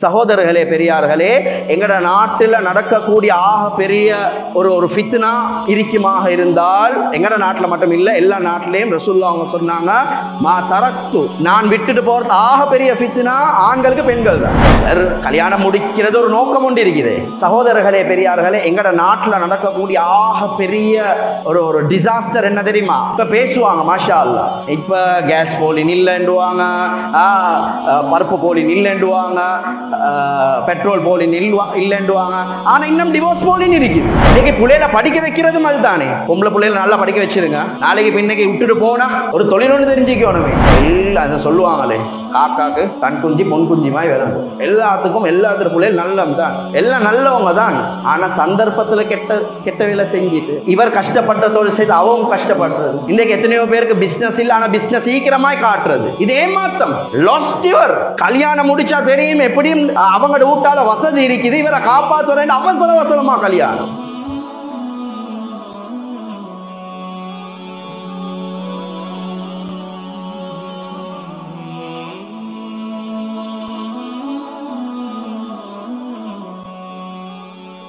சகோதரர்களே, பெரியார்களே, எங்கட நாட்டில் நடக்கக்கூடிய ஆக பெரிய ஒரு ஃபித்னா இருக்குமாக இருந்தால் எங்கட நாட்டில் மட்டும் இல்லை, எல்லா நாட்டிலையும் ரசூலுல்லாஹ் அவங்க சொன்னாங்க, மா தரக்து, நான் விட்டுட்டு போறது ஆக பெரிய ஃபித்னா ஆண்களுக்கு பெண்கள் தான். கல்யாணம் முடிக்கிறது ஒரு நோக்கம் ஒன்று இருக்குது. சகோதரர்களே, பெரியார்களே, எங்கட நாட்டில் நடக்கக்கூடிய ஆக பெரிய ஒரு டிசாஸ்டர் என்ன தெரியுமா? இப்ப பேசுவாங்க மாஷா அல்லாஹ், இப்ப கேஸ் போலின் இல்லைன்டுவாங்க, பருப்பு போலின் இல்லைன்டுவாங்க, பெட்ரோல் போலின் இல்லைன்டுவாங்க. ஆனா இன்னும் டிவோர்ஸ் போலின் இருக்குது. இன்னைக்கு பிள்ளைகளை படிக்க வைக்கிறதும் அதுதானே. பொம்பளை பிள்ளைகளை நல்லா படிக்க வச்சிருங்க, நாளைக்கு பின்னைக்கு விட்டுட்டு போனா ஒரு தொழில் ஒன்று தெரிஞ்சுக்கணுமே. எல்லாம் அதை சொல்லுவாங்களே, காக்காக்கு கண் குஞ்சி பொன் குஞ்சிமாய் விளங்கும். எல்லாத்துக்கும் எல்லாத்திர பிள்ளைகள் நல்லம் தான், எல்லாம் நல்லவங்க தான். ஆனா சந்தர்ப்பத்துல கெட்ட வேலை செஞ்சுட்டு இவர் கஷ்டப்பட்ட தொழில் செய்து அவங்க கஷ்டப்படுறது. இன்னைக்கு எத்தனையோ பேருக்கு பிசினஸ் இல்லை, ஆனா பிசினஸ் சீக்கிரமாய் காட்டுறது. இது ஏமாத்தம். லாஸ்ட் இவர் கல்யாணம் முடிச்சா தெரியும் எப்படியும் அவங்க வீட்டால வசதி இருக்குது, இவரை காப்பாற்ற அவசரமா கல்யாணம்.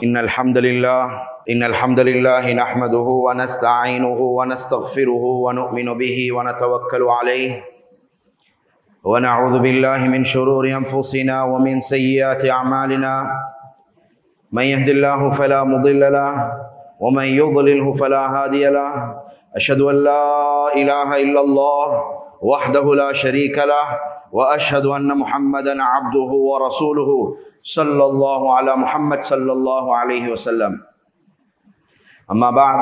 إن الحمد لله نحمده ونستعينه ونستغفره ونؤمن به ونتوكل عليه ونعوذ بالله من شرور أنفسنا ومن سيئات أعمالنا من يهد الله فلا مضل له ومن يضلله فلا هادي له أشهد أن لا إله إلا الله وحده لا شريك له وأشهد أن محمدا عبده ورسوله صلى الله على محمد صلى الله عليه وسلم. أما بعد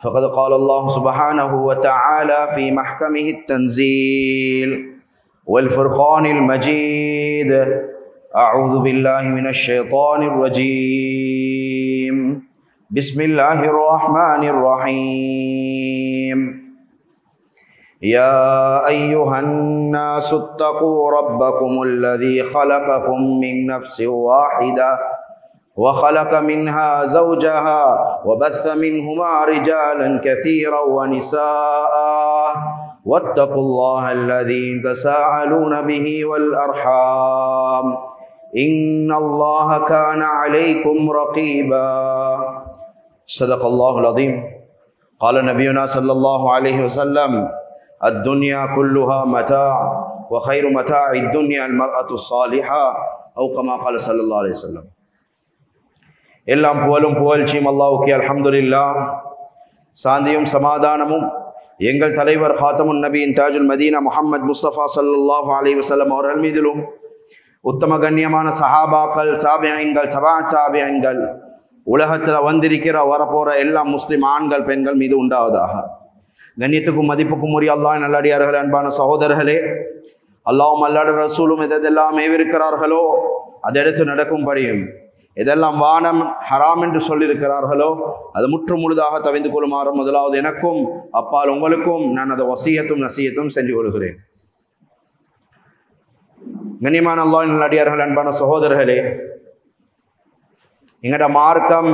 فقد قال الله سبحانه وتعالى في محكمه التنزيل والفرقان المجيد: أعوذ بالله من الشيطان الرجيم، بسم الله الرحمن الرحيم. يا أيها الناس اتقوا ربكم الذي خلقكم من نفس واحدة وخلق منها زوجها وبث منهما رجالا كثيرا ونساء واتقوا الله الذي تساءلون به والأرحام إن الله كان عليكم رقيبا. صدق الله العظيم. قال نبينا صلى الله عليه وسلم: الدنيا كلها متاع وخير متاع الدنيا المرأة الصالحة أو كما قال صلى الله عليه وسلم. எல்லாம் புகழும் புகழ்ச்சியும் அல்லாஹ்வுக்கே. அல்ஹம்துலில்லாஹ். சாந்தியும் சமாதானமும் எங்கள் தலைவர் ஹாத்தமுன் நபியின் தாஜுல் மதீனா முஹம்மது முஸ்தபா ஸல்லல்லாஹு அலைஹி வஸல்லம் அவர்கள் மீதிலும், உத்தம கண்ணியமான சஹாபாக்கள், தாபிஈன்கள், தபா தாபிஈன்கள், உலகத்தில் வந்திருக்கிற வரப்போற எல்லா முஸ்லிம் ஆண்கள் பெண்கள் மீது உண்டாவதாக. கண்ணியத்துக்கும் மதிப்புக்கும் உரிய அல்லாஹ் நல்லடியார்களே, அன்பான சகோதரர்களே, அல்லாஹ்வும் அல்லாஹ்வுடைய ரசூலும் எதெல்லாம் ஏவிருக்கிறார்களோ அதை எடுத்து நடக்கும்படியும், எதெல்லாம் வானம் ஹராம் என்று சொல்லியிருக்கிறார்களோ அது முற்று முழுதாக தவிந்து கொள்ளுமாறு முதலாவது எனக்கும் அப்பால் உங்களுக்கும் நான் அதை வசியத்தும் நசியத்தும் செஞ்சு கொள்கிறேன். கண்ணியமான அல்லாஹ்வின் நல்லடியார்கள், அன்பான சகோதரர்களே, எங்கட மார்க்கம்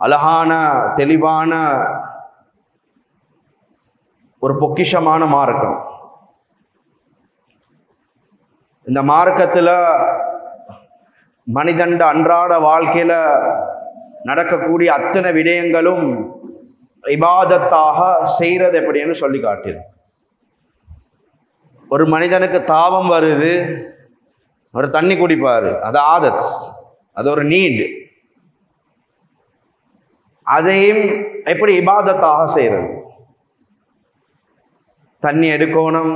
அழகான தெளிவான ஒரு பொக்கிஷமான மார்க்கம். இந்த மார்க்கத்தில் மனிதண்ட அன்றாட வாழ்க்கையில நடக்கக்கூடிய அத்தனை விடயங்களும் இபாதத்தாக செய்கிறது எப்படின்னு சொல்லி காட்டிரு. ஒரு மனிதனுக்கு தாபம் வருது, ஒரு தண்ணி குடிப்பாரு, அது ஆதத், அது ஒரு நீட். அதையும் எப்படி இபாதத்தாக செய்யறது? தண்ணி எடுக்கணும்,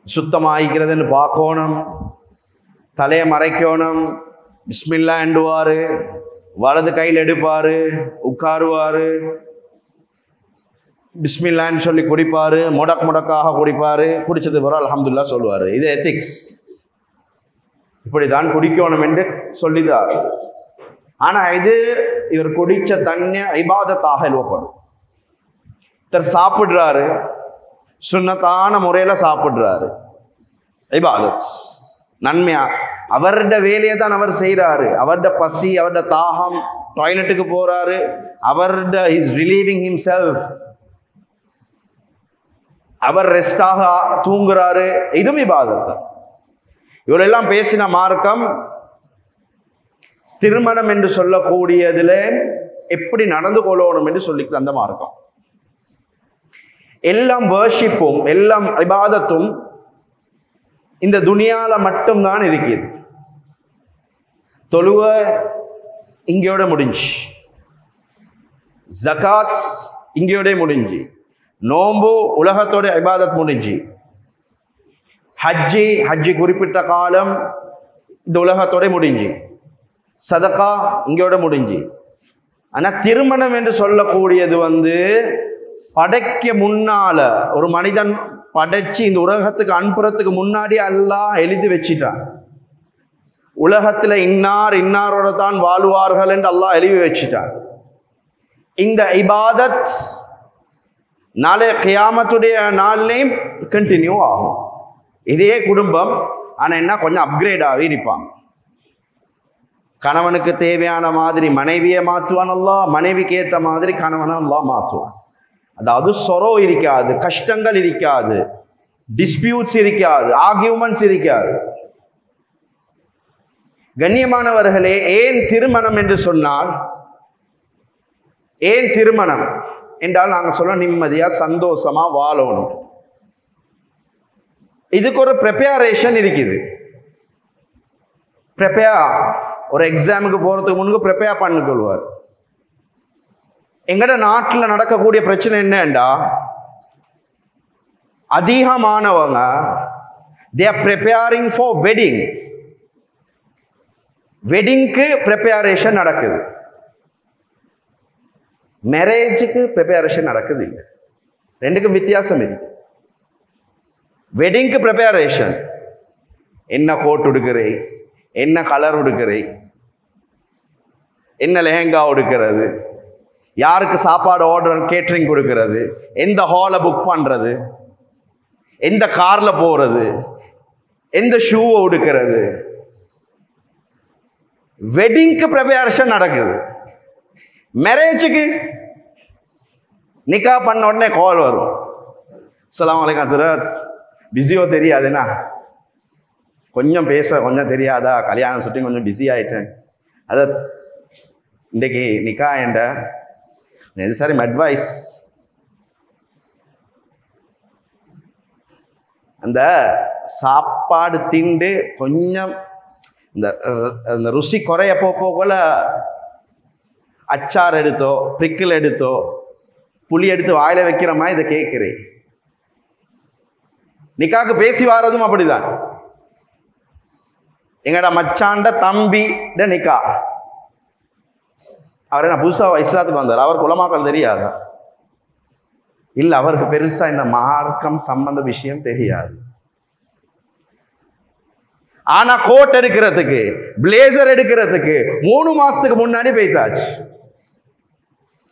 சுத்தமாகிக்கிறதுன்னு பார்க்கணும், தலையை மறைக்கணும், பிஸ்மில்லா எண்டுவார், வலது கையில் எடுப்பார், உட்காருவார், பிஸ்மில்லான்னு சொல்லி குடிப்பார், முடக்காக குடிப்பார், குடித்தது பிறகு அல்ஹம்துலில்லாஹ் சொல்லுவார். இது எத்திக்ஸ், இப்படி தான் குடிக்கணும் என்று சொல்லிதார். ஆனால் இது இவர் குடித்த தண்ணி இபாதத்தாக எழுவப்படும். இவர் சாப்பிட்றாரு, சுன்னத்தான முறையில் சாப்பிட்றாரு, இபாதத் நன்மையா. அவருடைய வேலையை தான் அவர் செய்கிறாரு. அவருடைய பசி, அவருடைய தாகம், டாய்லெட்டுக்கு போறாரு, அவருடைய இஸ் ரிலீவிங் ஹிம்செல்ஃப், அவர் ரெஸ்டாக தூங்குறாரு, இதுவும் இபாதத் தான். இவளெல்லாம் பேசின மார்க்கம் திருமணம் என்று சொல்லக்கூடியதுல எப்படி நடந்து கொள்ளணும் என்று சொல்லி தந்த மார்க்கம். எல்லாம் வர்ஷிப்பும் எல்லாம் இபாதத்தும் இந்த துனியால மட்டும்தான் இருக்குது. தொழுவ இங்கோட முடிஞ்சு, ஜகாத் இங்கோட முடிஞ்சு, நோம்பு உலகத்தோட இபாதத் முடிஞ்சு, ஹஜ்ஜி குறிப்பிட்ட காலம் இந்த உலகத்தோட முடிஞ்சு, சதகா இங்கோட முடிஞ்சு. ஆனா திருமணம் என்று சொல்லக்கூடியது படைக்க முன்னால ஒரு மனிதன் படைச்சு இந்த உலகத்துக்கு அனுப்புறதுக்கு முன்னாடி அல்லாஹ் எழுதி வச்சிட்டான். உலகத்துல இன்னாரோட தான் வாழ்வார்கள் என்று அல்லாஹ் எழுதி வச்சிட்டான். இந்த இபாதத் நாளை கியாமத்துடைய நாள்லையும் கண்டினியூ ஆகும். இதே குடும்பம் ஆனா என்ன கொஞ்சம் அப்கிரேட் ஆகி இருப்பாங்க. கணவனுக்கு தேவையான மாதிரி மனைவியை மாற்றுவான் அல்லாஹ், மனைவிக்கு ஏற்ற மாதிரி கணவனை அல்லாஹ் மாற்றுவான். அதாவது சொரோ இருக்காது, கஷ்டங்கள் இருக்காது, டிஸ்பியூட்ஸ் இருக்காது, ஆர்கியூமெண்ட்ஸ் இருக்காது. கண்ணியமானவர்களே, ஏன் திருமணம் என்று சொன்னால், ஏன் திருமணம் என்றால் நாங்கள் சொல்ல நிம்மதியா சந்தோஷமா வாழணும். இதுக்கு ஒரு ப்ரிப்பரேஷன் இருக்குது. ஒரு எக்ஸாமுக்கு போறதுக்கு முன்னுக்கு ப்ரிப்பேர் பண்ணிக்கொள்வார். எங்கட நாட்டில் நடக்கக்கூடிய பிரச்சனை என்னண்டா, அதிகமானவங்க they are preparing for வெட்டிங்க்கு ப்ரிப்பரேஷன் நடக்குது, மேரேஜுக்கு ப்ரிப்பரேஷன் நடக்குது இல்லை. ரெண்டுக்கும் வித்தியாசம் இருக்கு. வெட்டிங்க்கு ப்ரிப்பரேஷன், என்ன கோட் உடுக்கிறே, என்ன கலர் உடுக்கிறே, என்ன லெஹங்கா உடுக்கிறது, யாருக்கு சாப்பாடு ஆர்டர் கேட்டரிங் கொடுக்கிறது, எந்த ஹாலை புக் பண்றது, எந்த கார்ல போறது, எந்த ஷூவை உடுக்கிறது, வெட்டிங்க்கு ப்ரிப்பரேஷன் நடக்குது. மேரேஜுக்கு நிக்கா பண்ண உடனே கால் வரும், அஸ்ஸலாமு அலைக்கும் ஹஸ்ரத், பிஸியோ தெரியாதுண்ணா, கொஞ்சம் பேச கொஞ்சம் தெரியாதா, கல்யாணம் சுட்டி கொஞ்சம் பிஸி ஆயிட்டேன், அத இன்றைக்கு நிக்கா என்ற நெசசரி அட்வைஸ். அந்த சாப்பாடு திண்டு கொஞ்சம் இந்த ருசி குறைய போல அச்சார் எடுத்தோ பிரிக்கிள் எடுத்தோ புளி எடுத்து வாயில வைக்கிற மாதிரி இதை கேட்கிறேன். நிக்காக்கு பேசி வாரதும் அப்படிதான். எங்கட மச்சாண்ட தம்பி நிக்கா, அவர் என்ன புதுசா இஸ்லாத்துக்கு வந்தார், அவருக்கு உலமாக்கள் தெரியாதா? இல்ல, அவருக்கு பெருசா இந்த மார்க்கம் சம்பந்த விஷயம் தெரியாது. ஆனா கோட் எடுக்கிறதுக்கு பிளேசர் எடுக்கிறதுக்கு 3 மாசத்துக்கு முன்னாடி போய்த்தாச்சு.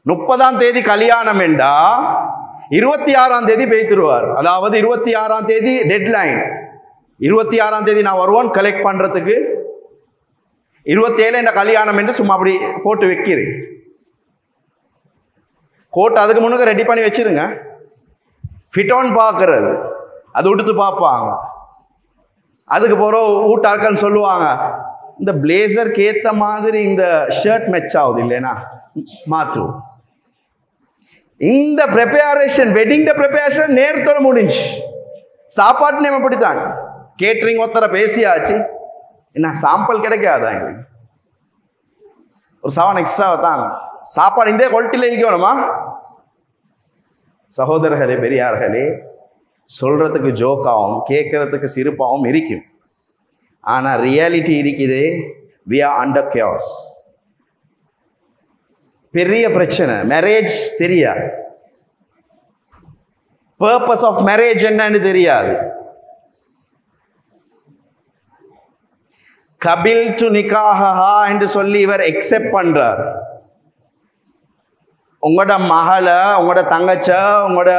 30ஆம் தேதி கல்யாணம் என்றா 26ஆம் தேதி பேய்த்துருவார். அதாவது 26ஆம் தேதி டெட்லைன். 26ஆம் தேதி நான் வருவான் கலெக்ட் பண்றதுக்கு. 27 என்ன கல்யாணம் என்று சும்மா அப்படி போட்டு வைக்கிறேன். கோட் அதுக்கு முன்னுக்கு ரெடி பண்ணி வச்சிருங்க. ஃபிட் ஆன் பார்க்கறது, அது உடுத்து பார்ப்பாங்க. அதுக்கு போகிறோம் ஊட்டாக்கன்னு சொல்லுவாங்க, இந்த பிளேசருக்கு ஏற்ற மாதிரி இந்த ஷர்ட் மெச் ஆகுது இல்லைனா மாற்றுவோம். இந்த ப்ரிப்பரேஷன், வெட்டிங் ப்ரிப்பரேஷன் நேரத்தோட முடிஞ்சு. சாப்பாட்டு நேம் அப்படித்தான். கேட்டரிங் ஒருத்தர பேசியாச்சு, என்ன சாம்பிள் கிடைக்காதா, எங்களுக்கு ஒரு 7 எக்ஸ்ட்ராவை தாங்க. சாப்பாடு இந்த குவாலிட்டியில் இருக்கணுமா? சகோதரர்களே, பெரியார்களே, சொல்றதுக்கு ஜோக்காவும் கேட்கறதுக்கு சிரிப்பாகவும் இருக்கும். ஆனா ரியாலிட்டி இருக்குது, we are under chaos. பெரிய பிரச்சனை. மேரேஜ் தெரியாது, பர்பஸ் ஆஃப் மேரேஜ் என்னன்னு தெரியாது. கபில் டு நிகாஹா என்று சொல்லி இவர் எக்ஸெப்ட் பண்றார். உங்களோட மகளை, உங்களோட தங்கச்ச, உங்களோட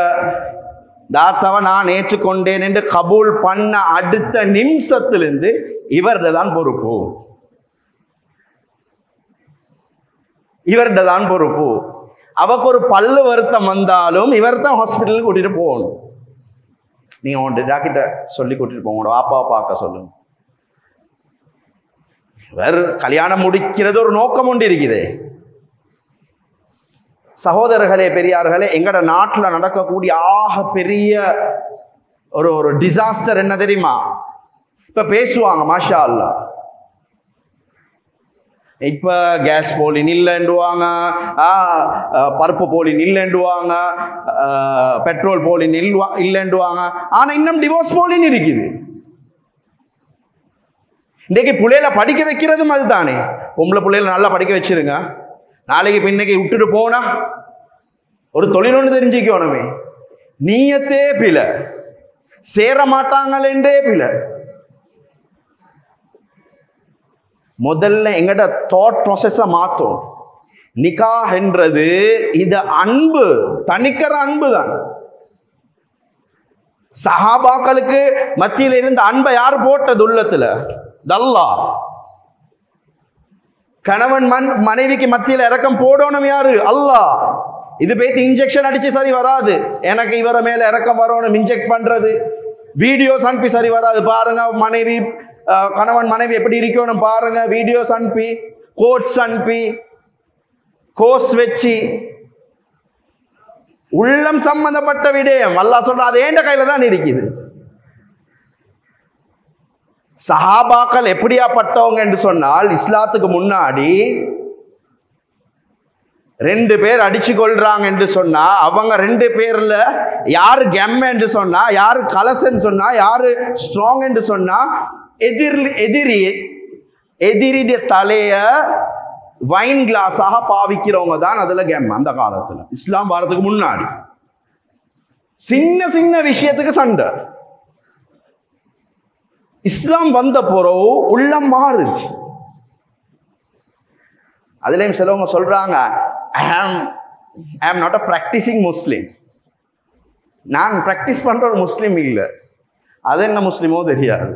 தாத்தாவை நான் ஏற்றுக்கொண்டேன் என்று கபூல் பண்ண அடுத்த நிமிஷத்திலிருந்து இவர்கிட்ட தான் பொறுப்பு. இவர்கிட்ட தான் பொறுப்பு. அவக்கு ஒரு பல்லு வருத்தம் வந்தாலும் இவர் தான் ஹாஸ்பிட்டலுக்கு கூட்டிட்டு போகணும். நீங்க உங்க டாக்டர் சொல்லி கூட்டிட்டு போங்க, வாப்பாவை பார்க்க சொல்லுங்க. வேறு கல்யாணம் முடிக்கிறது ஒரு நோக்கம் ஒன்று இருக்குது. சகோதரர்களே, பெரியார்களே, எங்கட நாட்டில் நடக்கக்கூடிய ஆக பெரிய ஒரு டிசாஸ்டர் என்ன தெரியுமா? இப்ப பேசுவாங்க மாஷா அல்லாஹ், இப்ப கேஸ் போலின் இல்லைன்டுவாங்க, பருப்பு போலின் இல்லைன்டுவாங்க, பெட்ரோல் போலின் இல்லைன்டுவாங்க. ஆனா இன்னும் டிவோர்ஸ் போலின் இருக்குது. இன்றைக்கு பிள்ளைகளை படிக்க வைக்கிறதும் அதுதானே. பொம்பளை பிள்ளைகளை நல்லா படிக்க வச்சிருங்க, நாளைக்கு பின்னைக்கு விட்டுட்டு போனா ஒரு தொழில் ஒன்று தெரிஞ்சுக்கணுமே. நீயத்தே பிழை, சேர மாட்டாங்களே பிழை. முதல்ல எங்கட தாட் ப்ராசஸ மாத்தோம். நிக்காஹ் என்றது இது அன்பு, தனிக்கிற அன்பு தான். சஹாபாக்களுக்கு மத்தியில் இருந்த அன்பை யார் போட்டது உள்ளத்துல? அல்லாஹ். கணவன் மனைவிக்கு மத்தியில் இரக்கம் போடணும் யாரு? அல்லாஹ். இது பேத்து இன்ஜெக்ஷன் அடிச்சு சரி வராது. எனக்கு இவர மேல இரக்கம் வரணும் இன்ஜெக்ட் பண்றது, வீடியோஸ் அனுப்பி சரி வராது. பாருங்க மனைவி கணவன் மனைவி எப்படி இருக்கணும் பாருங்க, வீடியோஸ் அனுப்பி, கோட்ஸ் அனுப்பி, கோர்ஸ் வச்சு. உள்ளம் சம்பந்தப்பட்ட விடயம் அல்லாஹ் சொல்ற அது ஏண்ட கையில தான் இருக்குது. சஹாபாக்கள் எப்படியாப்பட்டவங்க என்று சொன்னால், இஸ்லாத்துக்கு முன்னாடி 2 பேர் அடிச்சு கொள்றாங்க என்று சொன்னா, அவங்க 2 பேர்ல யாரு கெம் என்று சொன்னா, யாரு கலசன்னு சொன்னா, யாரு ஸ்ட்ராங் என்று சொன்னா, எதிரிடைய தலைய வைன் கிளாஸாக பாவிக்கிறவங்க தான் அதுல கெம். அந்த காலத்துல இஸ்லாம் வரதுக்கு முன்னாடி சின்ன சின்ன விஷயத்துக்கு சண்டை. இஸ்லாம் வந்த பிறகு உள்ளம் மாறுச்சு. அதுலயும் சிலவங்க சொல்றாங்க, I am not a practicing Muslim. நான் பிராக்டிஸ் பண்ற ஒரு முஸ்லீம் இல்லை. அது என்ன முஸ்லீமோ தெரியாது.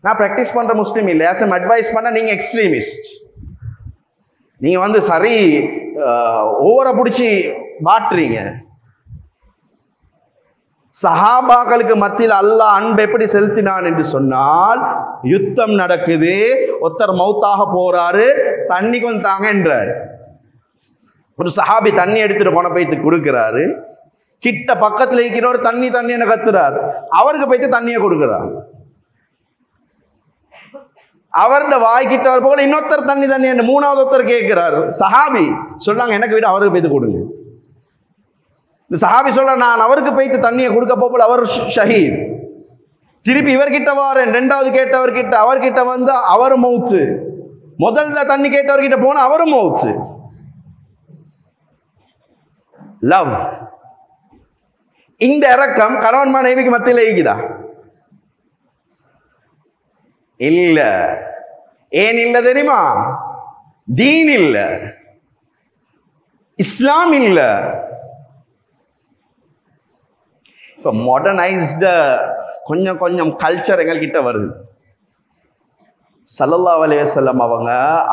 நான் பிராக்டிஸ் பண்ற முஸ்லீம் இல்லை. ஆஸ் எம் அட்வைஸ் பண்ண நீங்க எக்ஸ்ட்ரீமிஸ்ட். நீங்க சரி ஓவரை பிடிச்சி மாட்டுறீங்க. சஹாபாக்களுக்கு மத்தியில் அல்லாஹ் அன்பு எப்படி செலுத்தினான் என்று சொன்னால், யுத்தம் நடக்குது, ஒருத்தர் மௌத்தாக போறாரு, தண்ணி கொஞ்சம் தாங்க என்றாரு. ஒரு சஹாபி தண்ணி எடுத்துட்டு போன போய்த்து கொடுக்கிறாரு. கிட்ட பக்கத்துல இருக்கிறவர் தண்ணி என்ன கத்துறாரு. அவருக்கு போய்த்து தண்ணியை கொடுக்கிறார். அவரோட வாய்க்கிட்டவர் போல இன்னொருத்தர் தண்ணி என்ன 3வது ஒருத்தர் கேட்கிறாரு. சஹாபி சொல்றாங்க, எனக்கு விட அவருக்கு போய்த்து கொடுங்க. இந்த சஹாபி சொல்ற, நான் அவருக்கு போய்த்து தண்ணியை கொடுக்க போல அவர் ஷஹீத். திருப்பி இவர்கிட்ட வாரேன், 2வது கேட்டவர்கிட்ட, அவர்கிட்ட வந்தா அவர் மௌத்து. முதல்ல தண்ணி கேட்டவர்கிட்ட போனா அவரும் மௌத்து. லவ், இந்த இரக்கம் கணவன் மனைவிக்கு மத்தியில் இருக்குதா? இல்ல. ஏன் இல்ல தெரியுமா? தீன் இல்ல, இஸ்லாம் இல்ல. இப்ப மாடர்னைஸ்ட கொஞ்சம் கொஞ்சம் கல்ச்சர் எங்ககிட்ட வருது. ஸல்லல்லாஹு அலைஹி வஸல்லம்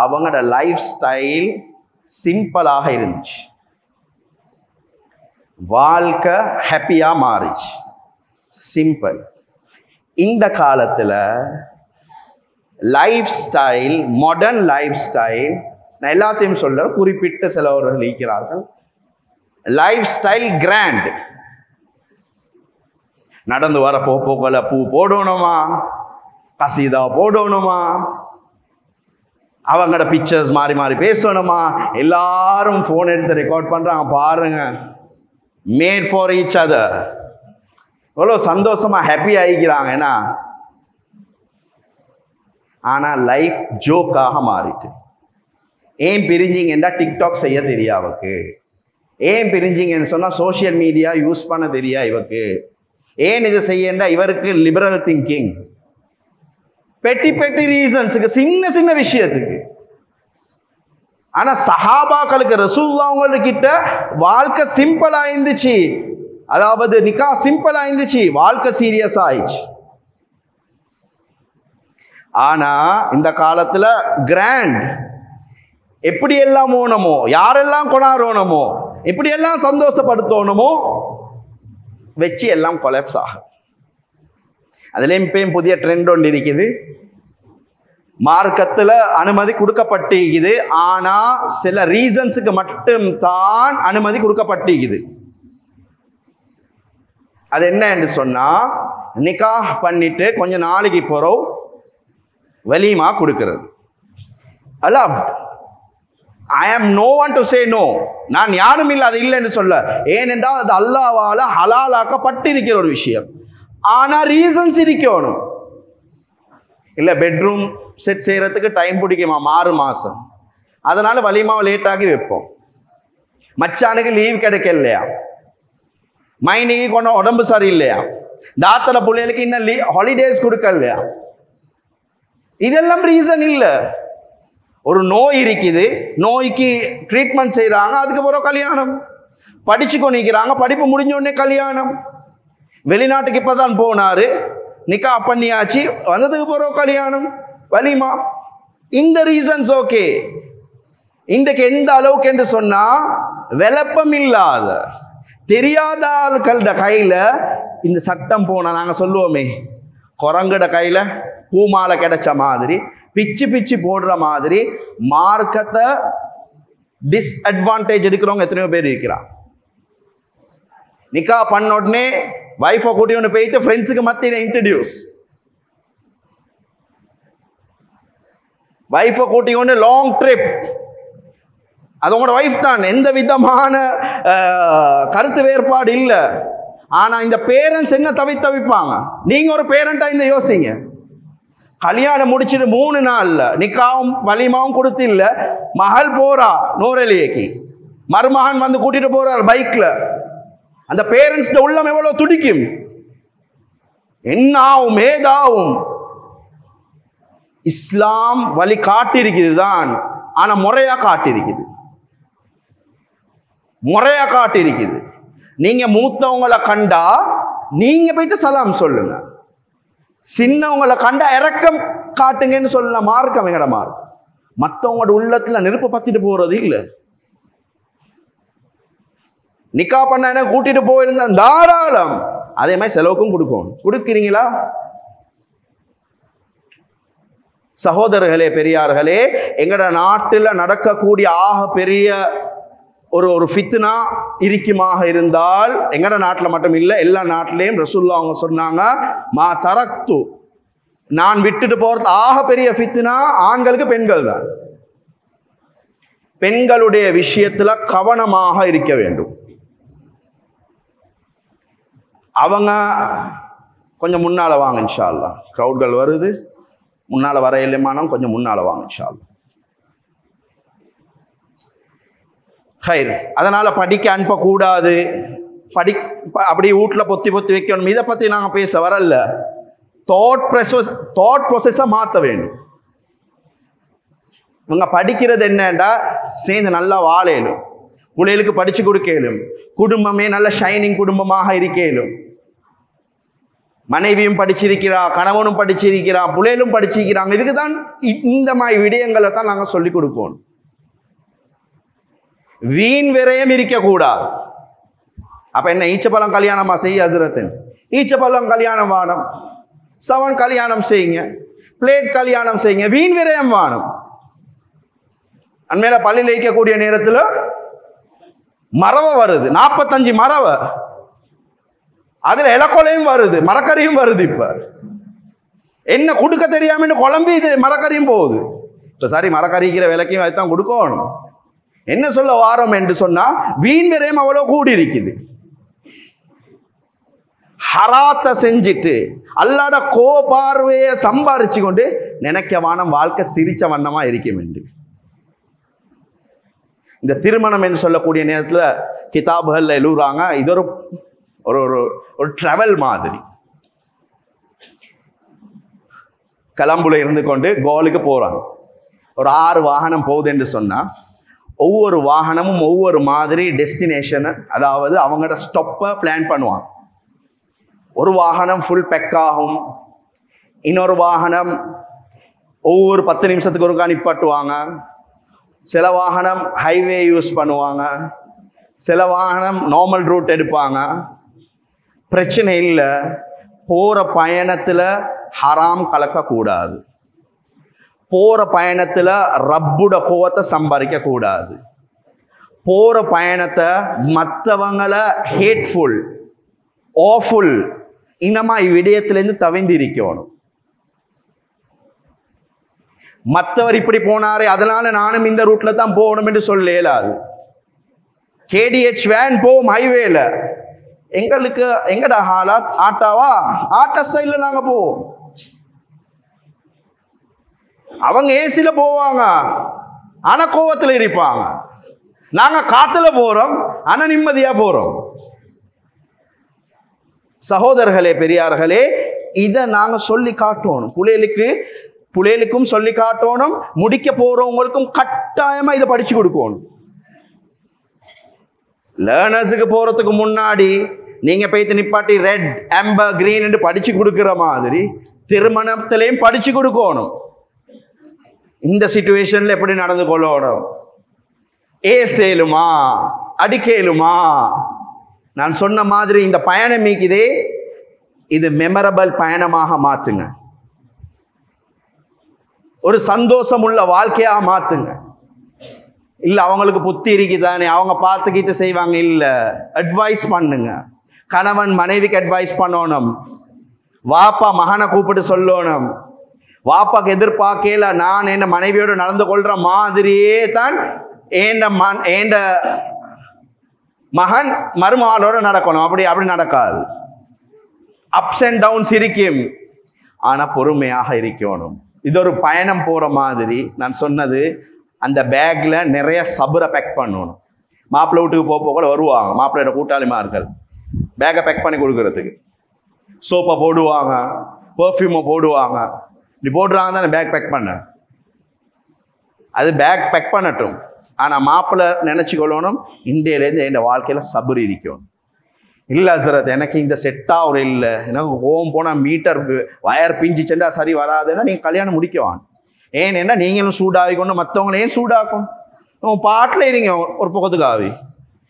அவங்களோட லைஃப் ஸ்டைல் சிம்பிளாக இருந்துச்சு. வாழ்க்கை ஹாப்பியா மாறிச்சு, சிம்பிள். இந்த காலத்துல life style, modern life style, நான் எல்லாத்தையும் சொல்றேன், குறிப்பிட்ட சிலவர்கள் இருக்கிறார்கள். Life style grand. நடந்து வர போக்கல பூ போடணுமா, கசீதா போடணுமா, அவங்களோட பிக்சர்ஸ் மாறி மாறி பேசணுமா, எல்லாரும் போன் எடுத்து ரெக்கார்ட் பண்றாங்க. பாருங்க, மேட் ஃபார் ஈச் அதர். எவ்வளோ சந்தோஷமா ஹாப்பி ஆகிக்கிறாங்க. ஏன்னா ஆனா லைஃப் ஜோக்காக மாறிட்டு. ஏன் பிரிஞ்சிங்கன்னா டிக்டாக் செய்ய தெரியா அவக்கு. ஏன் பிரிஞ்சிங்கன்னு சொன்னா சோசியல் மீடியா யூஸ் பண்ண தெரியா இவக்கு. ஏன் இது செய்யண்டா இவருக்கு லிபரல் திங்கிங். பெட்டி பெட்டி ரீசன்ஸுக்கு, சின்ன சின்ன விஷயத்துக்கு. ஆனா சஹாபாக்களுக்கு, ரசூலுல்லாஹ் கிட்ட வாழ்க்கை சிம்பிளா இருந்துச்சு. அதாவது நிக்கா சிம்பிளா இருந்துச்சு, வாழ்க்கை சீரியஸா ஆயிடுச்சு. ஆனா இந்த காலத்துல கிராண்ட், எப்படி எல்லாம் ஓனமோ, யாரெல்லாம் கொண்டாடணுமோ, எப்படி எல்லாம் சந்தோஷப்படுத்தணுமோ வச்சு எல்லாம் கொலாப்ஸ் ஆகும். அதுலேயும் இப்பயும் புதிய ட்ரெண்ட் ஒன்று இருக்குது. மார்க்கத்துல அனுமதி கொடுக்கப்பட்டிருக்குது. ஆனா சில ரீசன்ஸுக்கு மட்டும் தான் அனுமதி கொடுக்கப்பட்டிருக்குது. அது என்ன என்று சொன்னா, நிக்காஹ் பண்ணிட்டு கொஞ்ச நாளைக்கு போறோம் வலிமா கொடுக்கிறது. அல்லாஹ் I am no one to say no. நான் யாரும் இல்லை அது இல்லைன்னு சொல்ல. ஏனென்றால் அது அல்லாஹ்வால ஹலாலாக்கப்பட்டிருக்கிற ஒரு விஷயம். ஆனா ரீசன்ஸ் இருக்கணும். இல்ல பெட்ரூம் செட் செய்யறதுக்கு டைம் பிடிக்குமா 6 மாசம், அதனால வலிமாவை லேட் ஆகி வைப்போம். மச்சானுக்கு லீவ் கிடைக்கலையா, மைனிக்கு கொண்ட உடம்பு சரியில்லையா, தாத்தல பிள்ளைகளுக்கு இன்னும் ஹாலிடேஸ் கொடுக்கலையா, இதெல்லாம் ரீசன் இல்லை. ஒரு நோய் இருக்குது, நோய்க்கு ட்ரீட்மெண்ட் செய்யறாங்க, அதுக்கப்புறம் கல்யாணம். படிச்சு கொண்டிருக்கிறாங்க, படிப்பு முடிஞ்ச உடனே கல்யாணம். வெளிநாட்டுக்கு இப்பதான் போனாரு, நிக்கா பண்ணியாச்சு, வந்ததுக்கு பிறகு கல்யாணம் வலிமா. இந்த ரீசன்ஸ் ஓகே. இன்றைக்கு எந்த அளவுக்கு என்று சொன்னா, விளப்பம் இல்லாத தெரியாத ஆட்களோட கையில இந்த சட்டம் போனா நாங்க சொல்லுவோமே, குரங்கட கையில பூமாலை கிடைச்ச மாதிரி, பிச்சு பிச்சு போடுற மாதிரி மார்க்கத்தை டிஸ்அட்வான்டேஜ் எடுக்கிறவங்க எத்தனையோ பேர் இருக்கிறான். நிக்கா பண்ண உடனே வைஃபை கூட்டி ஒன்று போயிட்டு ஃப்ரெண்ட்ஸுக்கு மத்தியில் இன்ட்ரடியூஸ், வைஃபை கூட்டி கொண்டு லாங் ட்ரிப், அது உங்களோட வைஃப் தான், எந்த விதமான கருத்து வேறுபாடு இல்லை. ஆனா இந்த பேரண்ட்ஸ் என்ன தவிப்பாங்க? நீங்க ஒரு பேரண்டா இந்த யோசிங்க. கல்யாணம் முடிச்சுட்டு 3 நாள்ல நிக்காவும் வலிமாவும் கொடுத்து இல்ல, மகள் போறா நூறலியக்கு, மருமகன் வந்து கூட்டிட்டு போறார் பைக்ல. அந்த பேரண்ட்ஸ் உள்ளம் எவ்வளவு துடிக்கும், என்ன ஆகும் ஏதாவும். இஸ்லாம் வழி காட்டிருக்குது தான், ஆனா முறையா காட்டிருக்குது, முறையா காட்டிருக்குது. நீங்க மூத்தவங்களை கண்டா நீங்க போயிட்டு சலாம் சொல்லுங்க, சின்னவங்களை கண்டா இறக்கம் காட்டுங்கன்னு சொல்ல மார்க்கம் எங்கட மார்க்கம். மற்றவங்களோட உள்ளத்துல நெருப்பு பத்திட்டு போறது இல்லை. நிக்கா பண்ண என்ன கூட்டிட்டு போயிருந்த தாராளம், அதே மாதிரி செலவுக்கும் கொடுக்கணும். கொடுக்கிறீங்களா? சகோதரர்களே, பெரியார்களே, எங்கட நாட்டில் நடக்கக்கூடிய ஆக பெரிய ஒரு ஃபித்னா இருக்குமாக இருந்தால், எங்கட நாட்டில் மட்டும் இல்லை, எல்லா நாட்டிலையும் ரசூலுல்லாஹ் அவங்க சொன்னாங்க, மா தரக்து, நான் விட்டுட்டு போறது ஆக பெரிய ஃபித்னா ஆண்களுக்கு பெண்கள் தான். பெண்களுடைய விஷயத்துல கவனமாக இருக்க வேண்டும். அவங்க கொஞ்சம் முன்னால வாங்க இன்ஷா அல்லாஹ், கிரவுட்கள் வருது, முன்னால வர இல்லைமானம் கொஞ்சம் முன்னால வாங்க இன்ஷா அல்லாஹ். ஹைர், அதனால படிக்க அனுப்பக்கூடாது, அப்படி வீட்டில் பொத்தி வைக்கணும், இதை பற்றி நாங்கள் பேச வரல. தாட் ப்ராசஸை மாற்ற வேண்டும். இவங்க படிக்கிறது என்னண்டா, சேர்ந்து நல்லா வாழலும், பிள்ளைகளுக்கு படிச்சு கொடுக்கலும், குடும்பமே நல்ல ஷைனிங் குடும்பமாக இருக்கலும், மனைவியும் படிச்சிருக்கிறா, கணவனும் படிச்சிருக்கிறா, பிள்ளைகளும் படிச்சிருக்கிறாங்க. இதுக்கு தான் இந்த மாதிரி விடயங்களை தான் நாங்கள் சொல்லிக் கொடுக்கணும். வீண் விரயம் இருக்கக்கூடாது. அப்ப என்ன, ஈச்சப்பழம் கல்யாணமா செய்ய ஹஸ்ரத்தின், ஈச்சப்பழம் கல்யாணம் வானம், சவன் கல்யாணம் செய்யுங்க, பிளேட் கல்யாணம் செய்யுங்க, வீண் விரயம் வானம். அண்மையில பள்ளியில் வைக்கக்கூடிய நேரத்தில் மரவ வருது, 45 மரவ, அதுல இலக்கொலையும் வருது, மரக்கறியும் வருது. இப்ப என்ன கொடுக்க தெரியாம குழம்பு இது மரக்கறியும் போகுது. இப்ப சரி, மரக்கறிக்கிற விலைக்கும் அதுதான் கொடுக்கணும். என்ன சொல்ல வாரம் என்று சொன்னா, வீண் விரயம் அவ்வளவு கூடி இருக்குது. ஹராத்தை செஞ்சிட்டு அல்லாட கோபார்வையை சம்பாரிச்சு கொண்டு நினைக்க வானம் வாழ்க்கை சிரிச்ச வண்ணமா இருக்க வேண்டும். இந்த திருமணம் என்று சொல்லக்கூடிய நேரத்தில் கிதாபுகள்ல எழுதுறாங்க, இது ஒரு டிராவல் மாதிரி. கலம்புல இருந்து கொண்டு கோலுக்கு போறாங்க, ஒரு 6 வாகனம் போகுது என்று சொன்னா, ஒவ்வொரு வாகனமும் ஒவ்வொரு மாதிரி டெஸ்டினேஷனை, அதாவது அவங்களோட ஸ்டாப்பை பிளான் பண்ணுவாங்க. ஒரு வாகனம் ஃபுல் பெக் ஆகும், இன்னொரு வாகனம் ஒவ்வொரு 10 நிமிஷத்துக்கு ஒருக்கா நிப்பாட்டுவாங்க, சில வாகனம் ஹைவே யூஸ் பண்ணுவாங்க, சில வாகனம் நார்மல் ரூட் எடுப்பாங்க. பிரச்சனை இல்லை, போற பயணத்துல ஹராம் கலக்கக்கூடாது. போற பயணத்துல ரப்புட கோவத்தை சம்பாதிக்க கூடாது. போற பயணத்தை மற்றவங்களை ஹேட்ஃபுல், ஆஃபுல் இந்த மாதிரி விடயத்திலேருந்து தவிர்ந்திருக்கணும். மற்றவர் இப்படி போனாரே அதனால நானும் இந்த ரூட்ல தான் போகணும் என்று சொல்ல இயலாது. கேடிஹெச் வேன் போகும் ஹைவேல, எங்களுக்கு எங்கடா ஹாலாத் ஆட்டாவா, ஆட்டா ஸ்டைல்ல நாங்க போவோம். அவங்க ஏசில போவாங்க, ஆனா கோவத்தில் இருப்பாங்க. நாங்க காத்துல போறோம், ஆனா நிம்மதியா போறோம். சகோதரர்களே, பெரியார்களே, இதை நாங்க சொல்லி காட்டணும். புள்ளைகளுக்கும் சொல்லி காட்டணும். முடிக்க போறவங்களுக்கும் கட்டாயமா இதை படிச்சு கொடுக்கணும். லேர்னர்ஸுக்கு போறதுக்கு முன்னாடி நீங்க போய்த்து நிப்பாட்டி ரெட், ஆம்பர், கிரீன் என்று படிச்சு கொடுக்கிற மாதிரி திருமணத்திலையும் படிச்சு கொடுக்கணும். இந்த சிச்சுவேஷன்ல எப்படி நடந்து கொள்ளணும், ஏசேலுமா அடிக்கேலுமா. நான் சொன்ன மாதிரி இந்த பயணம் மீக்குதே, இது மெமரபிள் பயணமாக மாற்றுங்க. ஒரு சந்தோஷம் உள்ள வாழ்க்கையாக மாற்றுங்க. இல்லை அவங்களுக்கு புத்தி இருக்குதானே, அவங்க பார்த்துக்கிட்டு செய்வாங்க. இல்லை, அட்வைஸ் பண்ணுங்க. கணவன் மனைவிக்கு அட்வைஸ் பண்ணணும். வாப்பா மகனை கூப்பிட்டு சொல்லணும். வாப்பாக்கு எதிர்பார்க்கல நான் என்ன மனைவியோடு நடந்து கொள்ற மாதிரியே தான் ஏண்ட மகன் மருமகளோட நடக்கணும். அப்படி நடக்காது. அப்ஸ் அண்ட் டவுன்ஸ் இருக்கும், ஆனா பொறுமையாக இருக்கணும். இது ஒரு பயணம் போற மாதிரி. நான் சொன்னது, அந்த பேக்ல நிறைய சபரை பேக் பண்ணணும். மாப்பிள்ளை வீட்டுக்கு போக வருவாங்க மாப்பிள்ளையோட கூட்டாளிமார்கள், பேக்கை பேக் பண்ணி கொடுக்கறதுக்கு சோப்பை போடுவாங்க, பெர்ஃப்யூமை போடுவாங்க. இப்படி போடுறாங்க தானே பேக் பேக் பண்ண. அது பேக் பேக் பண்ணட்டும், ஆனா மாப்பிள்ளை நினைச்சுக்கொள்ளணும், இந்தியிலேருந்து என் வாழ்க்கையில சபர் இருக்கணும். இல்லை ஹஸ்ரத், எனக்கு இந்த செட்டாக இல்லை, எனக்கு ஹோம் போனால் மீட்டர் வயர் பிஞ்சிச்சுண்டா சரி வராதுன்னா நீங்கள் கல்யாணம் முடிக்குவான். ஏன்னா நீங்களும் சூடாகிக்கொண்டு மற்றவங்கள ஏன் சூடாக்கும்? உங்கள் பாட்டில் இருங்க ஒரு பக்கத்துக்காவி,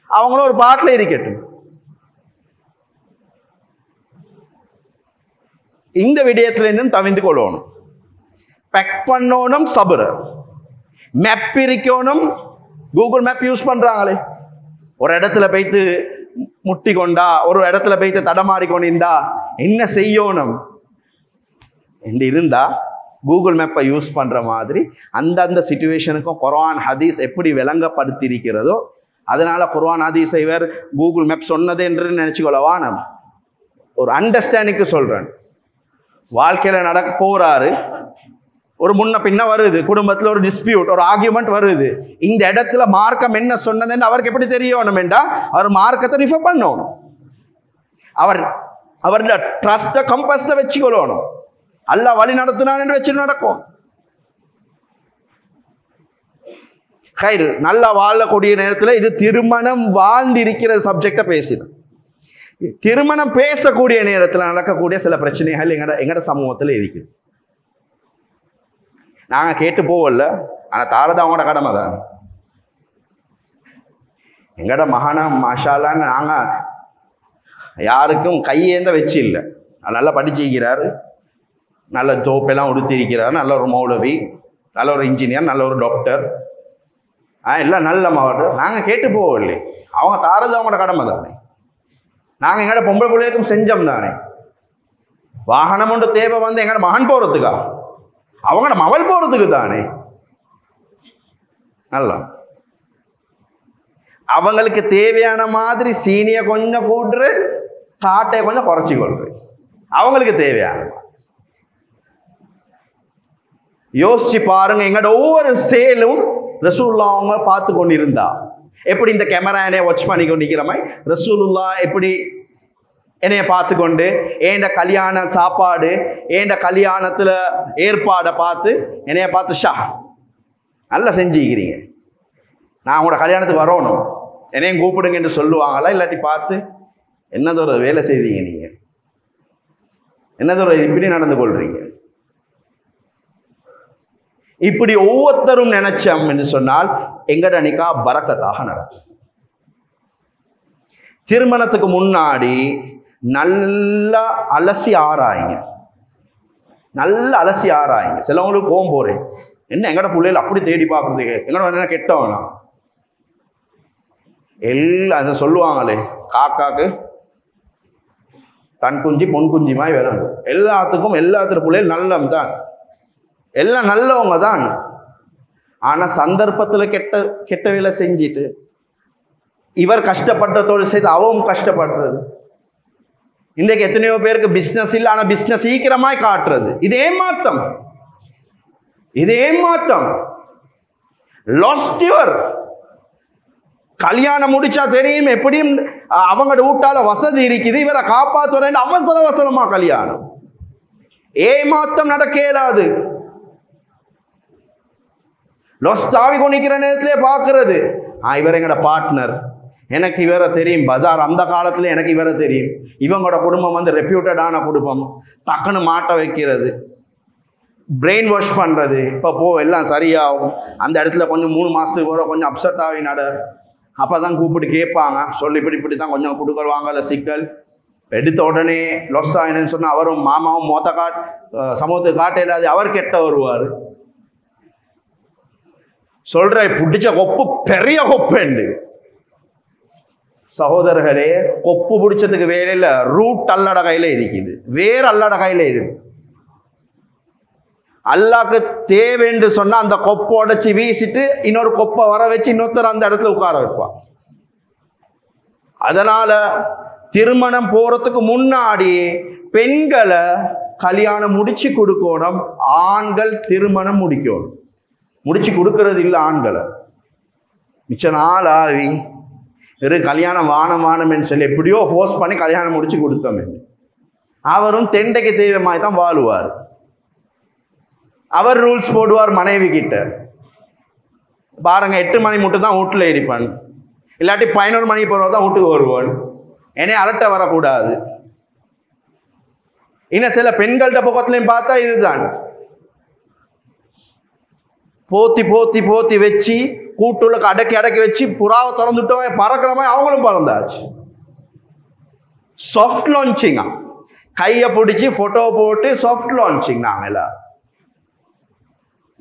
அவங்களும் ஒரு பாட்டில் இருக்கட்டும். இந்த விடயத்திலேருந்து தவிர்த்து கொள்ளணும். பேக் பண்ணணும், சபர். மேப் இருக்கணும். கூகுள் மேப் யூஸ் பண்ணுறாங்களே, ஒரு இடத்துல போய்த்து முட்டி கொண்டா, ஒரு இடத்துல போய்த்து தடமாறி கொண்டிருந்தா என்ன செய்யணும் என்று இருந்தா கூகுள் மேப்பை யூஸ் பண்ற மாதிரி அந்தந்த சிச்சுவேஷனுக்கும் குர்ஆன் ஹதீஸ் எப்படி விளங்கப்படுத்தி இருக்கிறதோ, அதனால குர்ஆன் ஹதீஸை வேறு கூகுள் மேப் சொன்னது என்று நினைச்சுக்கொள்ளவா. நான் ஒரு அண்டர்ஸ்டாண்டிங்க்கு சொல்றேன். வாழ்க்கையில நடக்க போறாரு, ஒரு முன்ன பின்ன வருது, குடும்பத்தில் ஒரு டிஸ்பியூட், ஒரு ஆர்கியூமெண்ட் வருது. இந்த இடத்துல மார்க்கம் என்ன சொன்னதுன்னு அவருக்கு எப்படி தெரியணும் என்றா அவர் மார்க்கத்தை ரிஃபர் பண்ணணும். அவருடைய ட்ரஸ்ட கம்பஸ்ல வச்சுக்கொள்ளணும். அல்லாஹ் வழி நடத்தினான்னு வச்சு நடக்கும். ஹைர், நல்லா வாழக்கூடிய நேரத்தில் இது திருமணம் வாழ்ந்திருக்கிற சப்ஜெக்டை பேசிடும். திருமணம் பேசக்கூடிய நேரத்தில் நடக்கக்கூடிய சில பிரச்சனைகள் எங்கட சமூகத்தில் இருக்குது. நாங்கள் கேட்டு போகல, ஆனால் தாரது அவங்களோட கடமை தான். எங்கட மகானா மாஷாலான்னு நாங்கள் யாருக்கும் கையேந்த வச்சு இல்லை. நல்லா படிச்சிருக்கிறார், நல்ல தோப்பெல்லாம் உடுத்திருக்கிறார், நல்ல ஒரு மௌலவி, நல்ல ஒரு இன்ஜினியர், நல்ல ஒரு டாக்டர், எல்லாம் நல்ல மாவட்டம். நாங்கள் கேட்டு போகவில்லை, அவங்க தாரது அவங்களோட கடமை தானே. நாங்கள் எங்கட பொம்பளை பிள்ளைகளுக்கும் செஞ்சோம் தானே. வாகனம் ஒன்று தேவை வந்து எங்கட மகன் போகிறதுக்கா, அவங்களோட மவள் போறதுக்கு தானே. நல்லா அவங்களுக்கு தேவையான மாதிரி சீனியை கொஞ்சம் கூட்டுரு, காட்டை கொஞ்சம் குறைச்சி கொள்று, அவங்களுக்கு தேவையான மாதிரி. யோசிச்சு பாருங்க, எங்கட ஒவ்வொரு சேலும் ரசூலுல்லாஹ் அவங்க பார்த்து கொண்டிருந்தா எப்படி இந்த கேமரா என்னைய வாட்ச் பண்ணி கொண்டிருக்கிற மாதிரி ரசூலுல்லாஹ் எப்படி என்னைய பார்த்து கொண்டு ஏண்ட கல்யாண சாப்பாடு, ஏண்ட கல்யாணத்துல ஏற்பாடை பார்த்து என்னைய பார்த்து ஷா நல்லா செஞ்சுக்கிறீங்க, நான் உங்களோட கல்யாணத்துக்கு வரணும், என்னையும் கூப்பிடுங்க என்று சொல்லுவாங்களா? இல்லாட்டி பார்த்து என்னதொரு வேலை செய்வீங்க, நீங்க என்னதொரு இப்படி நடந்து கொள்றீங்க. இப்படி ஒவ்வொருத்தரும் நினைச்சோம் என்று சொன்னால் எங்கட நிக்கா பரக்கத்தாக நடக்கும். திருமணத்துக்கு முன்னாடி நல்லா அலசி ஆராயுங்க, நல்லா அலசி ஆராயுங்க. சிலவங்களுக்கு கோவம் போறேன், என்ன எங்கட பிள்ளைகள் அப்படி தேடி பார்க்கறதுக்கு எங்கட என்ன கெட்டவனா எல்லாம் அதை சொல்லுவாங்களே காக்காக்கு தன் குஞ்சு பொன் குஞ்சுமாய் வேணும். எல்லாத்துக்கும் பிள்ளைகள் நல்லம் தான், எல்லாம் நல்லவங்க தான். ஆனா சந்தர்ப்பத்துல கெட்ட வேலை செஞ்சிட்டு இவர் கஷ்டப்பட்டதோடு செய்து அவவும் கஷ்டப்படுறது. இன்றைக்கு எத்தனையோ பேருக்கு பிசினஸ் இல்லை, ஆனா பிசினஸ் சீக்கிரமாய் காட்டுறது. இது ஏமாத்தம், இது ஏமாத்தம். லாஸ்ட் யுவர் கல்யாணம் முடிச்சா தெரியும் எப்படியும் அவங்களோட வீட்டால வசதி இருக்குது, இவரை காப்பாத்துறேன் அவசரமா கல்யாணம். ஏமாத்தம் நடக்க இயலாது. லாஸ்ட் ஆகி கொண்டிருக்கிற நேரத்திலே பார்க்கறது, இவர் எங்கட பார்ட்னர், எனக்கு இவரை தெரியும், பஜார் அந்த காலத்துல எனக்கு இவரை தெரியும், இவங்களோட குடும்பம் வந்து ரெப்யூட்டடான குடும்பம், டக்குன்னு மாட்ட வைக்கிறது, பிரெயின் வாஷ் பண்றது. இப்போ எல்லாம் சரியாகும். அந்த இடத்துல கொஞ்சம் 3 மாசத்துக்கு போகிற கொஞ்சம் அப்செட் ஆகி அப்பதான் கூப்பிட்டு கேட்பாங்க, சொல்லி இப்படி தான் கொஞ்சம் கொடுக்கவாங்கல்ல சிக்கல். எடுத்த உடனே லொஸ் ஆயினு சொன்னா அவரும் மாமாவும் சமூகத்துக்கு காட்டையிலாது அவர் கெட்ட வருவார். சொல்ற பிடிச்ச கொப்பு பெரிய கொப்புண்டு. சகோதரர்களே, கொப்பு பிடிச்சதுக்கு வேலையில ரூட் அல்லட கையில இருக்குது, வேற அல்லட கையில இருக்கு. அல்லாக்கு தேவைன்னு சொன்னா அந்த கொப்பை உடைச்சி வீசிட்டு இன்னொரு கொப்பை வர வச்சு இன்னொருத்தர் அந்த இடத்துல உட்கார வைப்பான். அதனால திருமணம் போறதுக்கு முன்னாடி பெண்களை கல்யாணம் முடிச்சு கொடுக்கணும், ஆண்கள் திருமணம் முடிக்கணும். முடிச்சு கொடுக்கறது இல்லை ஆண்களை. மிச்ச நாள் ஆவி கல்யாணம் வானமானன்னு சொல்லி எப்படியோ ஃபோர்ஸ் பண்ணி கல்யாணம் முடிச்சு கொடுத்தோம். அவரும் தெண்டைக்கு தெய்வமாய் தான் வாழுவார். அவர் ரூல்ஸ் போடுவார் மனைவி கிட்ட, பாருங்க 8 மணி மட்டும் தான் வீட்டுல இருப்பான், இல்லாட்டி 11 மணி போறதான் வீட்டுக்கு வருவான், என்னை அலட்ட வரக்கூடாது. இன்னும் சில பெண்கள்கிட்ட பக்கத்துலையும் பார்த்தா இதுதான், போத்தி வச்சு கூட்டுள்ள அடக்கி வச்சு புறாவை திறந்துட்டோம் பறக்கிற மாதிரி அவங்களும் பறந்தாச்சு. சாஃப்ட் லான்ச்சிங், கையை பிடிச்சி போட்டோ போட்டு சாஃப்ட் லான்ச்சிங். நாங்க எல்லாரும்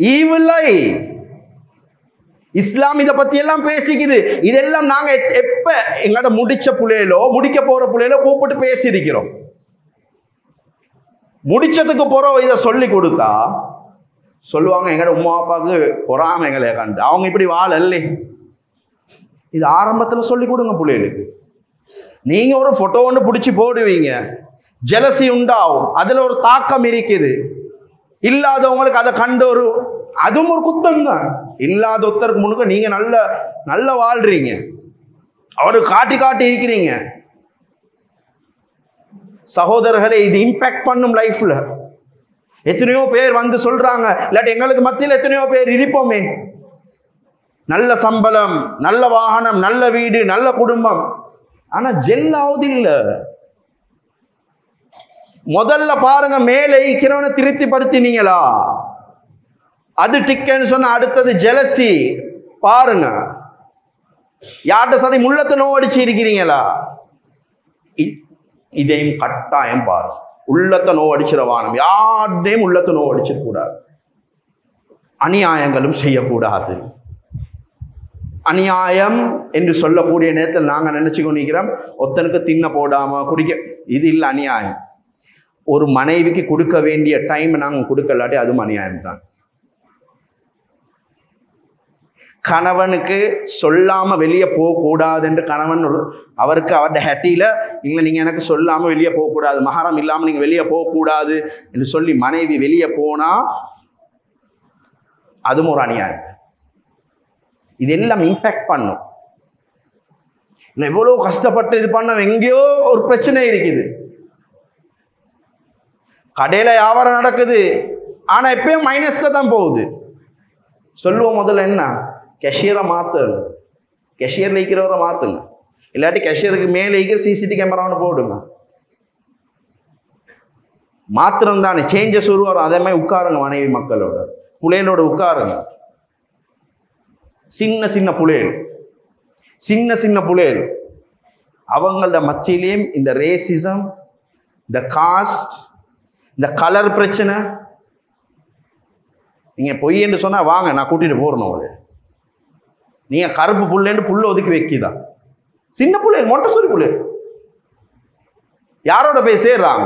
ஈவில்லை. இஸ்லாம் இதை பத்தி எல்லாம் பேசிக்குது. இதெல்லாம் நாங்க எப்ப எங்கட முடிச்ச புள்ளையிலோ முடிக்க போற புள்ளையிலோ கூப்பிட்டு பேசியிருக்கிறோம். முடிச்சதுக்கு போறோம் இதை சொல்லி கொடுத்தா சொல்லுவாங்க எங்கட உமா அப்பாவுக்கு பொறாம எங்களை கண்டு, அவங்க இப்படி வாழல்ல. இது ஆரம்பத்துல சொல்லி கொடுங்க பிள்ளைகளுக்கு. நீங்க ஒரு போட்டோ ஒன்று பிடிச்சி போடுவீங்க, ஜெலசி உண்டாகும், அதுல ஒரு தாக்கம் இருக்குது. இல்லாதவங்களுக்கு அதை கண்டு அதுவும் ஒரு குத்தம் தான். இல்லாத ஒருத்தருக்கு முழுக்க நீங்க நல்ல வாழ்றீங்க, அவரு காட்டி இருக்கிறீங்க. சகோதரர்களே, இது இம்பாக்ட் பண்ணும் லைஃப்ல. எத்தனையோ பேர் வந்து சொல்றாங்க, இல்லாட்டி எங்களுக்கு மத்தியில் எத்தனையோ பேர் இருப்போமே, நல்ல சம்பளம், நல்ல வாகனம், நல்ல வீடு, நல்ல குடும்பம், ஆனா ஜெல்லாவது இல்ல. முதல்ல பாருங்க, மேலே இருக்கிறவனை திருப்திப்படுத்தினீங்களா? அது டிக்கன்னு சொன்ன அடுத்தது ஜெலசி. பாருங்க, யார்கிட்ட சரி முள்ளத்தை நோவடிச்சு இருக்கிறீங்களா? இதையும் கட்டாயம் பாருங்க. உள்ளத்தை நோவடிச்சிடவானம், யார்டையும் உள்ளத்தை நோவடிச்சிடக்கூடாது. அநியாயங்களும் செய்யக்கூடாது. அநியாயம் என்று சொல்லக்கூடிய நேரத்தில் நாங்க நினைச்சு கொண்டிருக்கிறோம் ஒருத்தனுக்கு தின்ன போடாம குடிக்க, இது இல்லை அநியாயம். ஒரு மனைவிக்கு கொடுக்க வேண்டிய டைம் நாங்கள் கொடுக்கலாட்டி அதுவும் அநியாயம் தான். கணவனுக்கு சொல்லாம வெளியே போகக்கூடாது என்று கணவன் அவருக்கு அவருடைய ஹட்டியில இல்லை நீங்க எனக்கு சொல்லாம வெளியே போகக்கூடாது, மஹரம் இல்லாம நீங்க வெளியே போகக்கூடாது என்று சொல்லி மனைவி வெளியே போனா அதுவும் ஒரு அநியாயம். இதெல்லாம் இம்பாக்ட் பண்ணும். எவ்வளவு கஷ்டப்பட்டு இது பண்ண, எங்கேயோ ஒரு பிரச்சனை இருக்குது. கடையில வியாபாரம் நடக்குது, ஆனா எப்பயும் மைனஸ்ல தான் போகுது. சொல்லுவோம் முதல்ல என்ன, கேஷியரை மாத்துங்க, கேஷியர்ல இருக்கிறவரை மாத்துங்க, இல்லாட்டி கேஷியருக்கு மேலே இருக்கிற சிசிடிவி கேமரான்னு போடுங்க. மாத்திரம் தானே சேஞ்சஸ் உருவாரும். அதே மாதிரி உட்காருங்க, மனைவி மக்களோட புள்ளைகளோட உட்காருங்க. சின்ன சின்ன புள்ளைகள் அவங்களோட மத்தியிலேயும் இந்த ரேசிசம், இந்த காஸ்ட், இந்த கலர் பிரச்சனை, நீங்கள் பொய் என்று சொன்னால் வாங்க நான் கூட்டிகிட்டு போகிறேன் அவளை. நீங்கள் கருப்பு புல்லேன்னு புல்லை ஒதுக்கி வைக்கிதான். சின்ன புள்ளை மொட்டை புள்ளை யாரோட போய் சேர்றாங்க?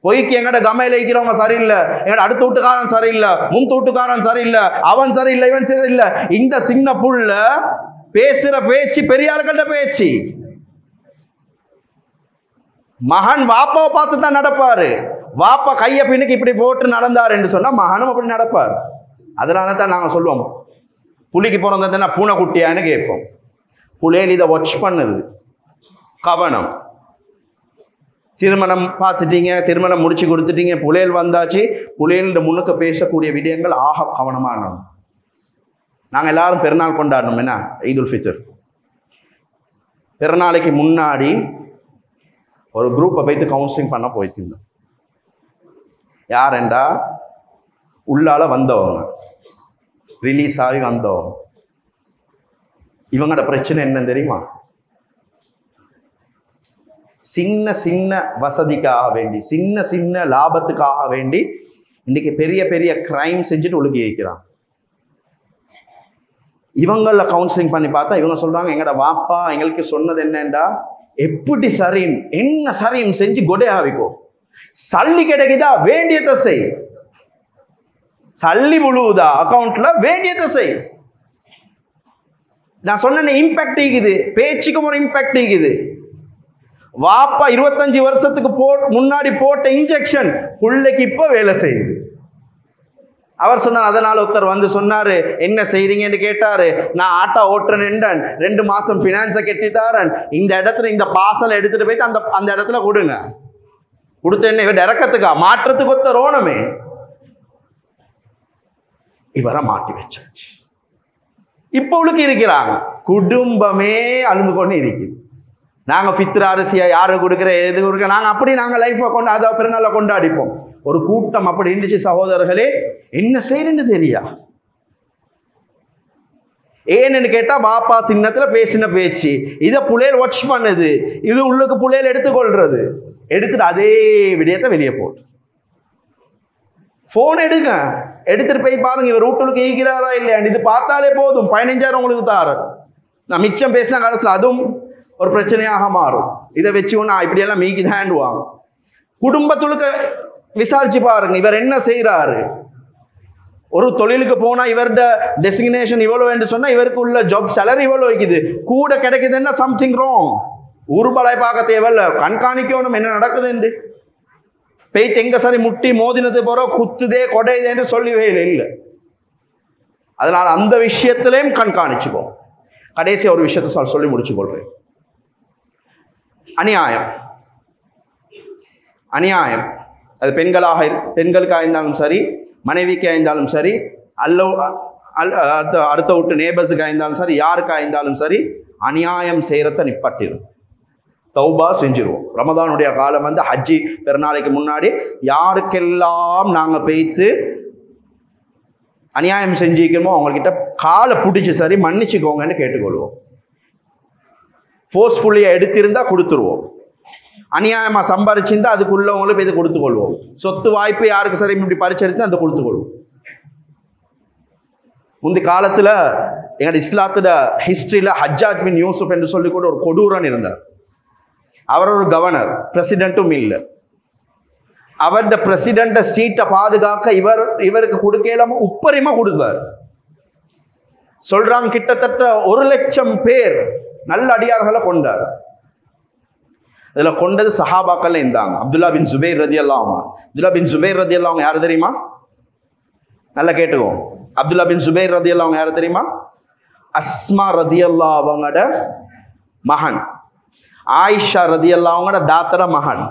பொய்க்கு எங்கட கமையில இருக்கிறவங்க சரியில்லை, எங்கட அடுத்த வீட்டுக்காரன் சரியில்லை, முன் வீட்டுக்காரன் சரியில்லை, அவன் சரியில்லை, இவன் சரியில்லை. இந்த சின்ன புள்ள பேசுற பேச்சு பெரியார்கள்ட பேச்சு. மகன் வாப்பாவை பார்த்து தான் நடப்பாரு. வாப்பா கைய பின்னுக்கு இப்படி போட்டு நடந்தாரு என்று சொன்னா மகனும் அப்படி நடப்பார். அதனால தான் நாங்க சொல்லுவோம், புலிக்கு பிறந்ததுன்னா பூனை குட்டியான்னு கேட்போம். புலியல் இதை வாட்ச் பண்ணுது. கவனம். திருமணம் பார்த்துட்டீங்க, திருமணம் முடிச்சு கொடுத்துட்டீங்க, புலியல் வந்தாச்சு, புலியல் முன்னுக்கு பேசக்கூடிய விடயங்கள் ஆக கவனமான. நாங்கள் எல்லாரும் பெருநாள் கொண்டாடணும். என்ன? ஈதுல் ஃபித்ர். பிறநாளைக்கு முன்னாடி ஒரு குரூப்பை போய்த்து கவுன்சிலிங் பண்ண போய்த்திருந்தோம். யாரெண்டா உள்ளால வந்தவங்க, ரிலீஸ் ஆகி வந்தவங்க. இவங்களோட பிரச்சனை என்னன்னு தெரியுமா? சின்ன சின்ன வசதிக்காக வேண்டி, சின்ன சின்ன லாபத்துக்காக வேண்டி இன்னைக்கு பெரிய பெரிய கிரைம் செஞ்சுட்டு ஒழுங்கி வைக்கிறான். இவங்கள கவுன்சிலிங் பண்ணி பார்த்தா இவங்க சொல்றாங்க, எங்கட வாப்பா எங்களுக்கு சொன்னது என்னண்டா, எப்படி சரியும் என்ன சரியும் செஞ்சு கொடையாவிக்கோ, சல்லி கிடைக்குதா வேண்டியதை செய், சல்லி முழுவதா அக்கௌண்ட்ல வேண்டியதை செய். நான் சொன்ன இம்பாக்ட் இருக்குது, பேச்சுக்கும் ஒரு இம்பாக்ட் இருக்குது. வாப்பா 25 வருஷத்துக்கு முன்னாடி போட்ட இன்ஜெக்ஷன் புள்ளைக்கு இப்ப வேலை செய்யுது. அவர் சொன்னார், அதனால ஒருத்தர் வந்து சொன்னாரு, என்ன செய்றீங்கன்னு கேட்டாரு. நான் ஆட்டோ ஓட்டுறேன், 2 மாசம் பினான்ஸை கெட்டித்தாரன், இந்த இடத்துல இந்த பார்சலை எடுத்துட்டு போயிட்டு அந்த இடத்துல கொடுங்க. கொடுத்த என்ன இவர் இறக்கத்துக்கா மாற்றத்துக்கு ஒத்த ரோணமே. இவரை மாட்டி வச்சாச்சு. இப்ப உளுக்கு இருக்கிறாங்க, குடும்பமே அழுந்து கொண்டு இருக்குது. நாங்க ஃபித்ர் அரிசியா யாரு கொடுக்குற எது கொடுக்க, நாங்க லைஃபை கொண்டு அதை பிறநாள கொண்டாடிப்போம். ஒரு கூட்டம் அப்படி இருந்துச்சு சகோதரர்களே. என்ன செய்யறேன்னு தெரியா. ஏன்னு கேட்டா வாப்பா சின்னத்துல பேசின பேச்சு, இதை புள்ளையல் வாட்ச் பண்ணுது, இது உள்ளுக்கு புள்ளையல் எடுத்துக்கொள்றது, எடுத்துட்டு அதே விடயத்தை வெளியே போட்டு போன் எடுங்க, எடுத்துட்டு போய் பாருங்க இவர் ரூட்டுக்கு ஈகிறாரா இல்லையா. இது பார்த்தாலே போதும் 15,000 உங்களுக்கு தாரு. நான் மிச்சம் பேசினா கடைசியில் அதுவும் ஒரு பிரச்சனையாக மாறும். இதை வச்சு ஒன்று இப்படியெல்லாம் மீக்கி தாண்டுவாங்க. குடும்பத்துக்கு விசாரிச்சு பாருங்க, இவர் என்ன செய்யறாரு. ஒரு தொழிலுக்கு போனா இவரோட டெசிக்னேஷன் இவ்வளவு என்று சொன்னா இவருக்கு உள்ள ஜாப் சேலரி இவ்வளவு வைக்குது, கூட கிடைக்குதுன்னா சம்திங் ராங். ஊர்பலாய் பார்க்க தேவையில்ல, கண்காணிக்கணும் என்ன நடக்குது என்று. பெய்த்து எங்க சரி முட்டி மோதினது போற குத்துதே கொடையுதேன்னு சொல்லவே இல்லை. அதனால அந்த விஷயத்திலையும் கண்காணிச்சுக்கோ. கடைசி ஒரு விஷயத்தை சொல்லி முடிச்சு கொள்றேன். அநியாயம். அநியாயம் அது பெண்களுக்காக இருந்தாலும் சரி, மனைவிக்காக இருந்தாலும் சரி, அடுத்த விட்டு நேபர்ஸுக்காக இருந்தாலும் சரி, யாருக்காக இருந்தாலும் சரி, அநியாயம் செய்யறத நிப்பாட்டிடும். தௌபா செஞ்சிருவோம். ரமதானுடைய காலம் வந்து ஹஜ்ஜி பெருநாளைக்கு முன்னாடி யாருக்கெல்லாம் நாங்க பேய்த்து அநியாயம் செஞ்சிக்கணுமோ அவங்கக்கிட்ட காலை பிடிச்சி சரி மன்னிச்சுக்கோங்கன்னு கேட்டுக்கொள்வோம். ஃபோர்ஸ்ஃபுல்லியா எடுத்திருந்தா கொடுத்துருவோம். அநியாயமா சம்பாரிச்சிருந்தா அதுக்குள்ளவங்களுக்கு இதை கொடுத்துக்கொள்வோம். சொத்து வாய்ப்பு யாருக்கு சரி இப்படி பறிச்செடுத்து அந்த கொடுத்துக்கொள்வோம். முந்தி காலத்துல எங்களோட இஸ்லாத்துல ஹிஸ்டரியில ஹஜ்ஜாஜ் பின் யூசுப் என்று சொல்லி கூட ஒரு கொடூரன் இருந்தார். அவர் ஒரு கவர்னர், பிரசிடென்ட்டும் இல்லை. அவருடைய பிரசிடென்ட் சீட்டை பாதுகாக்க இவருக்கு கொடுக்கலாம உப்பரிமா கொடுத்தார். சொல்றாங்க கிட்டத்தட்ட 1,00,000 பேர் நல்ல அடியார்களை கொண்டார். இதுல கொண்டது சஹாபாக்கள் இருந்தாங்க. அப்துல்லா பின் ஜுபைர் ரலியல்லாஹு அன்ஹு. அப்துல்லா பின் ஜுபைர் ரலியல்லாஹு அன்ஹு யாரு தெரியுமா? நல்லா கேட்டுக்கோ. அப்துல்லா பின் ஜுபைர் ரலியல்லாஹு அன்ஹு யாரு தெரியுமா? அஸ்மா ரலியல்லாஹு அவங்களோட மகன், ஆயிஷா ரலியல்லாஹு அவங்களோட தாத்தர மகன்,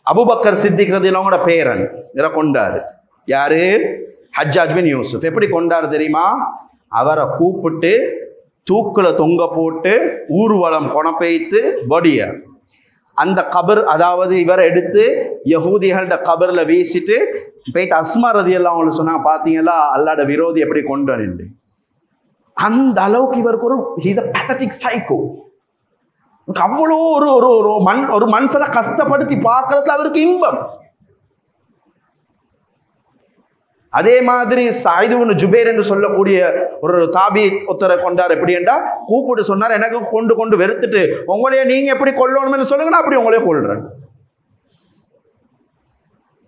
அபூபக்கர் சித்திக் ரலியல்லாஹு அவங்களோட பேரன். இதை கொண்டாரு யாரு? ஹஜ்ஜாஜ் பின் யூசுப். எப்படி கொண்டாரு தெரியுமா? அவரை கூப்பிட்டு தூக்குல தொங்க போட்டு ஊர்வலம் கொணப்பைத்து பொடிய அந்த கபர், அதாவது இவரை எடுத்து யஹூதிகளோட கபர்ல வீசிட்டு போயிட்டு அஸ்மா ரலியல்லாஹு அவங்களுக்கு சொன்னாங்க, பாத்தீங்களா அல்லாஹ்வோட விரோதி எப்படி கொண்டான்னு. அந்த அளவுக்கு இவருக்கு ஹீஸ் a pathetic psycho. அவ்வளோ ஒரு மனுஷனை கஷ்டப்படுத்தி பார்க்கறதுல அவருக்கு இன்பம். அதே மாதிரி சயீத் இப்னு ஜுபைர் என்று சொல்லக்கூடிய ஒரு தாபி ஒருத்தரை கொண்டார். எப்படி என்றா கூப்பிட்டு சொன்னார், எனக்கு கொண்டு வெறுத்துட்டு உங்களையே நீங்க எப்படி கொல்லணும்னு சொல்லுங்க, நான் அப்படி உங்களையே கொல்றேன்.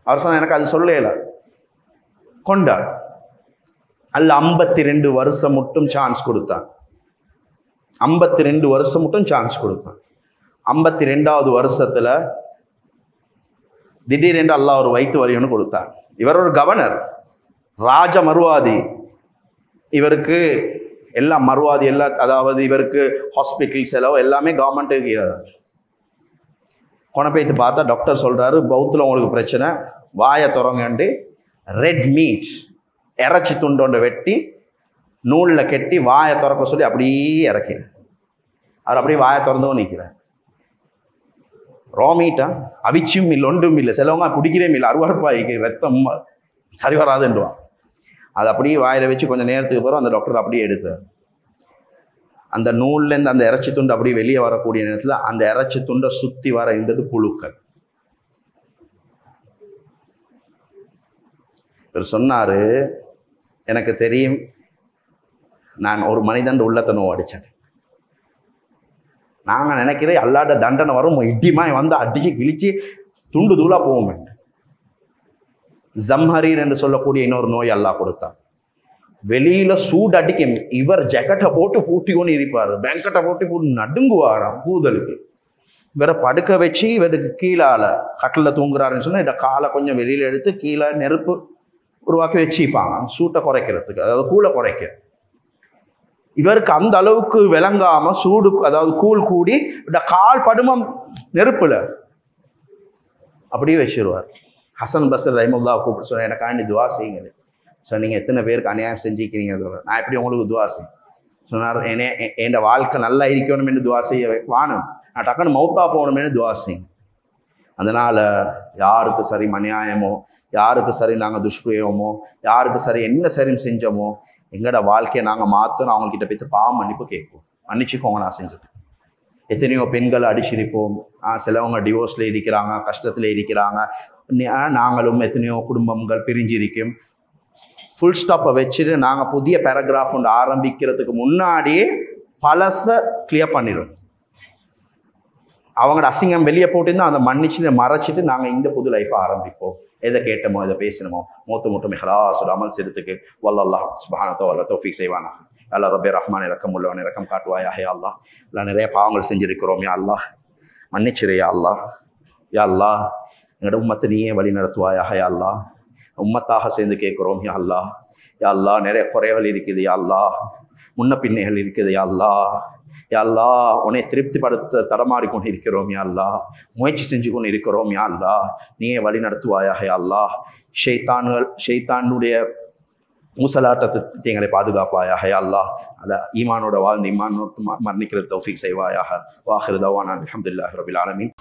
அவர் சொன்னார், எனக்கு அது சொல்லல. கொண்டார். அல்ல 52 வருஷம் மட்டும் சான்ஸ் கொடுத்தான். 52 வருஷம் மட்டும் சான்ஸ் கொடுத்தான். 52வது வருஷத்துல திடீரென்று அல்லாஹ் ஒரு வயிற்று வலின்னு கொடுத்தார். இவர் ஒரு கவர்னர், ராஜ மறுவாதி. இவருக்கு எல்லாம் மறுவாதி எல்லாம், அதாவது இவருக்கு ஹாஸ்பிட்டல் செலவு எல்லாமே கவர்மெண்ட்டுக்கு. கொணப்பைத்து பார்த்தா டாக்டர் சொல்றாரு, பௌத்தில் உங்களுக்கு பிரச்சனை, வாயை திறங்கண்டு ரெட் மீட் இறைச்சி துண்டோண்ட வெட்டி நூலில் கெட்டி வாயை திறக்க சொல்லி அப்படியே இறக்கின. அவர் அப்படியே வாயை திறந்தும் நிற்கிறார். ரா மீட்டா அவிச்சும் இல்லை, ஒன்றும் இல்லை. சிலவங்க பிடிக்கிறே இல்லை, அருவறுப்பாய்க்கு ரத்தம் சரி வராதுன்றான். அது அப்படியே வாயில வச்சு கொஞ்சம் நேரத்துக்கு பிறகு அந்த டாக்டர் அப்படியே எடுத்தார். அந்த நூல்லேருந்து அந்த இறைச்சி துண்டு அப்படியே வெளியே வரக்கூடிய நேரத்தில் அந்த இறைச்சி துண்டை சுற்றி வர இருந்தது புழுக்கள். இவர் சொன்னாரு, எனக்கு தெரியும் நான் ஒரு மனிதன் உள்ளத்தை நோவு அடித்தேன். நாங்கள் நினைக்கிறேன் அல்லாட்ட தண்டனை வரும், இடிமாய் வந்து அடிச்சு கிழிச்சு துண்டு தூளா போவோம். ஜம்ஹரீர் என்று சொல்லக்கூடிய இன்னொரு நோய் அல்லாஹ் கொடுத்தான். வெளியில சூடு அடிக்கும். இவர் ஜக்கெட்டை போட்டு பூட்டி கொண்டு இருப்பார், பேங்கெட்டை போட்டு நடுங்குவாராம் கூதலுக்கு. இவரை படுக்க வச்சு இவருக்கு கீழால கட்டில் தூங்குறாருன்னு சொன்னா இந்த காலை கொஞ்சம் வெளியில எடுத்து கீழே நெருப்பு உருவாக்கி வச்சுப்பாங்க, சூட்டை குறைக்கிறதுக்கு, அதாவது கூலை குறைக்க. இவருக்கு அந்த அளவுக்கு விளங்காம சூடு, அதாவது கூழ் கூடி இந்த கால் படுமம் நெருப்புல அப்படியே வச்சிருவார். ஹசன் பஸ்ர் ரஹிமத்துல்லாஹ் கூப்பிட்டு சொன்ன, எனக்காண்டி துவா செய்யுங்க. ஸோ நீங்கள் எத்தனை பேருக்கு அநியாயம் செஞ்சுக்கிறீங்க, நான் எப்படி உங்களுக்கு துவா செய்யும் சொன்னார். என் வாழ்க்கை நல்லா இருக்கணும்னு துவா செய்ய வாணும், நான் டக்குன்னு மௌத்தா போகணும்னு துவா செய்யும். அதனால யாருக்கு சரி அநியாயமோ, யாருக்கு சரி நாங்கள் துஷ்பிரயோகமோ, யாருக்கு சரி என்ன சரி செஞ்சோமோ, எங்களோட வாழ்க்கையை நாங்கள் மாற்றணும். அவங்கக்கிட்ட போய்த்து பாவம் மன்னிப்பு கேட்போம், மன்னிச்சுக்கோங்க நான் செஞ்சது. எத்தனையோ பெண்களை அடிச்சிருப்போம், சிலவங்க டிவோர்ஸில் இருக்கிறாங்க, கஷ்டத்தில் இருக்கிறாங்க. நாங்களும் எத்தனையோ குடும்பங்கள் பிரிஞ்சிருக்கும். ஃபுல் ஸ்டாப்பை வச்சுட்டு நாங்கள் புதிய பேராகிராஃப் ஒன்று ஆரம்பிக்கிறதுக்கு முன்னாடியே பழசை கிளியர் பண்ணிடும். அவங்களோட அசிங்கம் வெளியே போட்டுருந்தா அதை மன்னிச்சுட்டு மறைச்சிட்டு நாங்கள் இந்த புது லைஃப்பை ஆரம்பிப்போம். எதை கேட்டோமோ எதை பேசணுமோ மூத்த ஹலாசோட அமல் செய்யறதுக்கு வல்லல்லாஹ் சுப்ஹானஹு வ தஆலா தௌஃபீக் செய்வானா. அல்லா ரப்பே ரஹ்மான் இரக்கம் உள்ளவன் இரக்கம் காட்டுவாயா. யா அல்லாஹ், எல்லாம் நிறைய பாவங்கள் செஞ்சிருக்கிறோம். யா அல்லாஹ் மன்னிச்சிரு. யா அல்லாஹ், யா அல்லாஹ் எங்களோட உம்மத்தை நீயே வழி நடத்துவாயாக. யா அல்லாஹ் உம்மத்தாக சேர்ந்து கேட்குறோம். யா அல்லாஹ், யா அல்லாஹ் நிறைய குறைகள் இருக்குது. யா அல்லாஹ் முன்ன பின்னைகள் இருக்குது. யா அல்லாஹ், யா அல்லாஹ் உன்னை திருப்திப்படுத்த தடமாறிக்கொண்டு இருக்கிறோம். யா அல்லாஹ் முயற்சி செஞ்சு கொண்டு இருக்கிறோம். யா அல்லாஹ் நீயே வழி நடத்துவாயாக. யா அல்லாஹ் ஷைத்தானுடைய மூசலாட்டத்தை எங்களை பாதுகாப்பாயாக. யா அல்லாஹ் அல்ல ஈமானோட வாழ்ந்து ஈமானோட மரணிக்கிறது தௌஃபீக் செய்வாயாக. வாஹிரு தவானா அல்ஹம்துலில்லாஹி ரப்பில் ஆலமீன்.